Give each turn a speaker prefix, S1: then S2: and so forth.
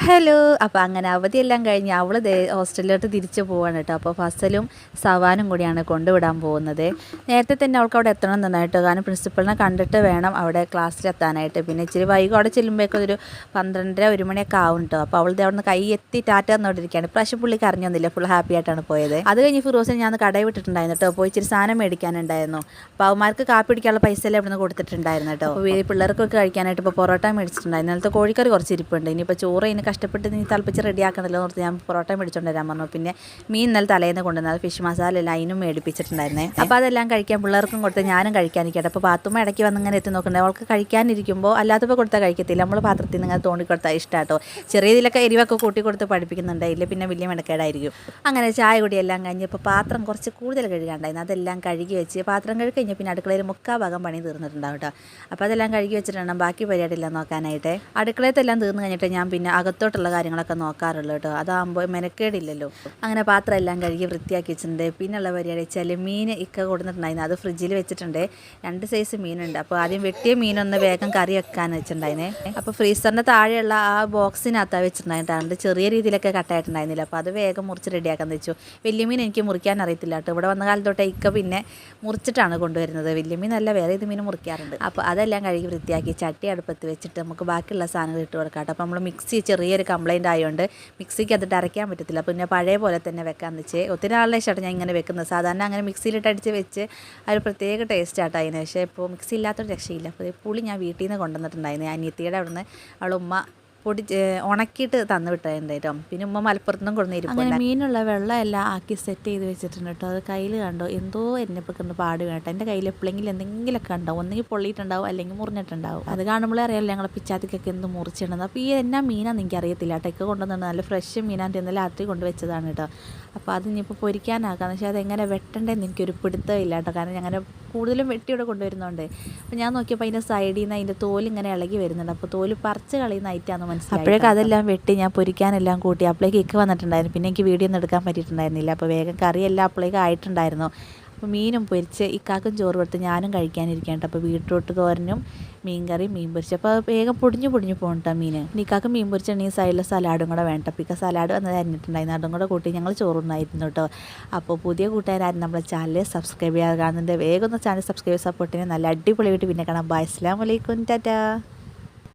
S1: Hello. അപ്പോൾ അങ്ങനെ അവധിയെല്ലാം കഴിഞ്ഞ് അവൾ ഹോസ്റ്റലിലോട്ട് തിരിച്ചു പോവാണ് കേട്ടോ. അപ്പോൾ ഫസലും സവാനും കൂടിയാണ് കൊണ്ടുവിടാൻ പോകുന്നത്. നേരത്തെ തന്നെ അവൾക്ക് അവിടെ എത്തണം നന്നായിട്ട്, കാരണം പ്രിൻസിപ്പളിനെ കണ്ടിട്ട് വേണം അവിടെ ക്ലാസ്സിലെത്താനായിട്ട്. പിന്നെ ഇച്ചിരി വൈകും അവിടെ ചെല്ലുമ്പോഴേക്കും ഒരു 12:30 1 മണിയൊക്കെ ആവും കേട്ടോ. അപ്പോൾ അവളുടെ അവിടെ നിന്ന് കൈ എത്തി ടാറ്റ എന്നോണ്ടിരിക്കുകയാണ്. ഇപ്രാവശ്യം പുള്ളിക്ക് അറിഞ്ഞൊന്നുമില്ല, ഫുൾ ഹാപ്പി ആയിട്ടാണ് പോയത്. അത് കഴിഞ്ഞ് ഫിറോസിനെ ഞാൻ കടയിൽ വിട്ടിട്ടുണ്ടായിരുന്നു കേട്ടോ. പോയി ഇച്ചിരി സാധനം മേടിക്കാനുണ്ടായിരുന്നു. അപ്പോൾ അവന്മാർക്ക് കാപ്പി പിടിക്കാനുള്ള പൈസ എല്ലാം ഇവിടെ നിന്ന് കൊടുത്തിട്ടുണ്ടായിരുന്നു കേട്ടോ. അപ്പോൾ പിള്ളേർക്കൊക്കെ കഴിക്കാനായിട്ട് ഇപ്പോൾ പൊറോട്ട മേടിച്ചിട്ടുണ്ടായിരുന്നു. നേരത്തെ കോഴിക്കറി കുറച്ച് ഇരിപ്പുണ്ട്. ഇനിയിപ്പോൾ ചോറ് ഇതിന് കഷ്ടപ്പെട്ട് നീ തിളപ്പിച്ച് റെഡിയാക്കണമല്ലോ എന്ന് ഓർത്ത് ഞാൻ പൊറോട്ട മേടിച്ചുകൊണ്ട് വരാൻ പറഞ്ഞു. പിന്നെ മീൻ ഇന്നലെ തലേന്ന് കൊണ്ടുവന്നത് ഫിഷ് മസാല എല്ലാം അതിനും മേടിപ്പിച്ചിട്ടുണ്ടായിരുന്നേ. അപ്പോൾ അതെല്ലാം കഴിക്കാൻ പിള്ളേർക്കും കൊടുത്ത് ഞാനും കഴിക്കാനിരിക്കട്ടെ. അപ്പോൾ പാത്തുമ്മ ഇടയ്ക്ക് വന്ന് ഇങ്ങനെ എത്തി നോക്കണ്ടേ. അവൾക്ക് കഴിക്കാനിരിക്കുമ്പോൾ അല്ലാത്തപ്പോൾ കൊടുത്താൽ കഴിക്കത്തില്ല. നമ്മൾ പാത്രത്തിൽ നിന്ന് ഇങ്ങനെ തോണ്ടി കൊടുത്താൽ ഇഷ്ടമാട്ടോ. ചെറിയ ഇതിലൊക്കെ എരിവൊക്കെ കൂട്ടി കൊടുത്ത് പഠിപ്പിക്കുന്നുണ്ട്. ഇല്ല പിന്നെ വലിയ മെനക്കേടായിരിക്കും. അങ്ങനെ ചായ കുടിയെല്ലാം കഴിഞ്ഞ് ഇപ്പോൾ പാത്രം കുറച്ച് കൂടുതൽ കഴുകാണ്ടായിരുന്നു. അതെല്ലാം കഴുകി വെച്ച് പാത്രം കഴുകി കഴിഞ്ഞാൽ പിന്നെ അടുക്കളയിൽ മുക്കാ ഭാഗം പണി തീർന്നിട്ടുണ്ടാവും കേട്ടോ. അപ്പോൾ അതെല്ലാം കഴുകി വെച്ചിട്ടുണ്ടാകും ബാക്കി പരിപാടിയെല്ലാം നോക്കാനായിട്ട്. അടുക്കളയത്തെല്ലാം തീർന്നു കഴിഞ്ഞിട്ട് ഞാൻ പിന്നെ അകത്തോട്ടുള്ള കാര്യങ്ങളൊക്കെ നോക്കാറുള്ളൂ കേട്ടോ. അതാകുമ്പോൾ മെനക്കേടില്ലല്ലോ. അങ്ങനെ പാത്രം എല്ലാം കഴുകി വൃത്തിയാക്കി വെച്ചിട്ടുണ്ട്. പിന്നെയുള്ള പരിപാടി വെച്ചാൽ മീൻ ഇക്ക കൊടുത്തിട്ടുണ്ടായിരുന്നു. അത് ഫ്രിഡ്ജിൽ വെച്ചിട്ടുണ്ട്. 2 സൈസ് മീനുണ്ട്. അപ്പോൾ ആദ്യം വെട്ടിയ മീനൊന്ന് വേഗം കറി വെക്കാൻ വെച്ചിട്ടുണ്ടായിരുന്നേ. അപ്പോൾ ഫ്രീസറിൻ്റെ താഴെയുള്ള ആ ബോക്സിനകത്താണ് വെച്ചിട്ടുണ്ടായിട്ടുണ്ട്. ചെറിയ രീതിയിലൊക്കെ കട്ടായിട്ടുണ്ടായിരുന്നില്ല. അപ്പോൾ അത് വേഗം മുറിച്ച് റെഡിയാക്കാൻ വെച്ചു. വലിയ മീൻ എനിക്ക് മുറിക്കാൻ അറിയത്തില്ല കേട്ടോ. ഇവിടെ വന്ന കാലത്തോട്ട് ഇക്ക പിന്നെ മുറിച്ചിട്ടാണ് കൊണ്ടുവരുന്നത്. വലിയ മീൻ അല്ല, വേറെ ഇത് മീൻ മുറിക്കാറുണ്ട്. അപ്പോൾ അതെല്ലാം കഴുകി വൃത്തിയാക്കി ചട്ടി അടുപ്പത്ത് വെച്ചിട്ട് നമുക്ക് ബാക്കിയുള്ള സാധനങ്ങൾ ഇട്ട് കൊടുക്കാം കേട്ടോ. അപ്പോൾ നമ്മൾ മിക്സി ചെറിയൊരു കംപ്ലയിൻ്റ് ആയതുകൊണ്ട് മിക്സിക്ക് അതിട്ട് അരയ്ക്കാൻ പറ്റത്തില്ല. പിന്നെ പഴയ പോലെ തന്നെ വെക്കാമെന്ന് വെച്ച് ഒത്തിരി നാളിലെ ഇഷ്ടമാണ് ഞാൻ ഇങ്ങനെ വെക്കുന്നത്. സാധാരണ അങ്ങനെ മിക്സിയിലിട്ട് അടിച്ച് വെച്ച് ഒരു പ്രത്യേക ടേസ്റ്റ് ആട്ടോ അതിന്. പക്ഷേ ഇപ്പോൾ മിക്സി ഇല്ലാത്തൊരു രക്ഷയില്ല. അപ്പോൾ പുളി ഞാൻ വീട്ടിൽ നിന്ന് കൊണ്ടുവന്നിട്ടുണ്ടായിരുന്നു. അനിയത്തിയുടെ അവിടെ നിന്ന് അവളുമ്മ പൊടി ഉണക്കിയിട്ട് തന്നു വിട്ടായിട്ടുണ്ടായിരുന്നു. പിന്നെ ഉമ്മ മലപ്പുറത്തുനിന്നും കൊടുന്നിരിക്കും. അങ്ങനെ മീനുള്ള വെള്ളം എല്ലാം ആക്കി സെറ്റ് ചെയ്ത് വെച്ചിട്ടുണ്ട് കേട്ടോ. അത് കയ്യിൽ കണ്ടോ എന്തോ എന്നെപ്പൊക്കെ പാട് വേണം. എൻ്റെ കയ്യിൽ എപ്പോഴെങ്കിലും എന്തെങ്കിലുമൊക്കെ ഉണ്ടാവും. ഒന്നെങ്കിൽ പൊള്ളിയിട്ടുണ്ടാവും അല്ലെങ്കിൽ മുറിഞ്ഞിട്ടുണ്ടാവും. അത് കാണുമ്പോഴേ അറിയാമല്ലോ ഞങ്ങളെ പിച്ചാത്തിക്കൊക്കെ എന്ത് മുറിച്ചിടുന്നത്. അപ്പോൾ ഈ എന്നാ മീനാന്ന് എനിക്ക് അറിയത്തില്ല കേട്ടോ. ഒക്കെ കൊണ്ടുവന്നിട്ട് നല്ല ഫ്രഷ് മീനാൻ്റെ ഇന്നലെ രാത്രി കൊണ്ടുവച്ചതാണ് കേട്ടോ. അപ്പോൾ അത് ഇനിയിപ്പോൾ പൊരിക്കാനാക്കാന്ന് വെച്ചാൽ അതെങ്ങനെ വെട്ടേണ്ടതെന്ന് എനിക്കൊരു പിടുത്തമില്ല കേട്ടോ. കാരണം ഞങ്ങനെ കൂടുതലും വെട്ടിയുടെ കൊണ്ടുവരുന്നുണ്ട്. അപ്പോൾ ഞാൻ നോക്കിയപ്പോൾ അതിൻ്റെ സൈഡിൽ നിന്ന് അതിൻ്റെ തോല് ഇങ്ങനെ ഇളകി വരുന്നുണ്ട്. അപ്പോൾ തോല് പറിച്ച് കളയുന്ന ഐറ്റാന്ന് മനസ്സിലായി. അപ്പോഴേക്കും അതെല്ലാം വെട്ടി ഞാൻ പൊരിക്കാനെല്ലാം കൂട്ടി. അപ്പോഴേക്ക് ഇക്ക് വന്നിട്ടുണ്ടായിരുന്നു. പിന്നെ എനിക്ക് വീഡിയോ ഒന്നും എടുക്കാൻ പറ്റിയിട്ടുണ്ടായിരുന്നില്ല. അപ്പോൾ വേഗം കറിയെല്ലാം അപ്പോഴേക്ക് ആയിട്ടുണ്ടായിരുന്നു. അപ്പോൾ മീനും പൊരിച്ച് ഇക്കാക്കും ചോറ് കൊടുത്ത് ഞാനും കഴിക്കാനിരിക്കേണ്ട. അപ്പോൾ ബീട്രൂട്ട് തോരനും മീൻ കറി മീൻ പൊരിച്ച്. അപ്പോൾ വേഗം പൊടിഞ്ഞു പോകണ്ട മീൻ. ഇക്കാക്ക് മീൻ പൊരിച്ചിട്ടുണ്ടെങ്കിൽ സൈഡിൽ സലാഡും കൂടെ വേണ്ട. അപ്പോൾ ഇക്ക സലാഡ് വന്നത് അരിഞ്ഞിട്ടുണ്ടായിരുന്നു. അതും കൂടെ കൂട്ടി ഞങ്ങൾ ചോറുണ്ടായിരുന്നു കേട്ടോ. അപ്പോൾ പുതിയ കൂട്ടുകാരും നമ്മളെ ചാനൽ സബ്സ്ക്രൈബ് ചെയ്യാതെ കാണുന്നുണ്ട്. വേഗം ഒന്ന് ചാനൽ സബ്സ്ക്രൈബ് സപ്പോർട്ടിന് നല്ല അടിപൊളിയായിട്ട് പിന്നെ കാണാം. ബൈ, അസ്സലാമു അലൈക്കും, ടാറ്റാ.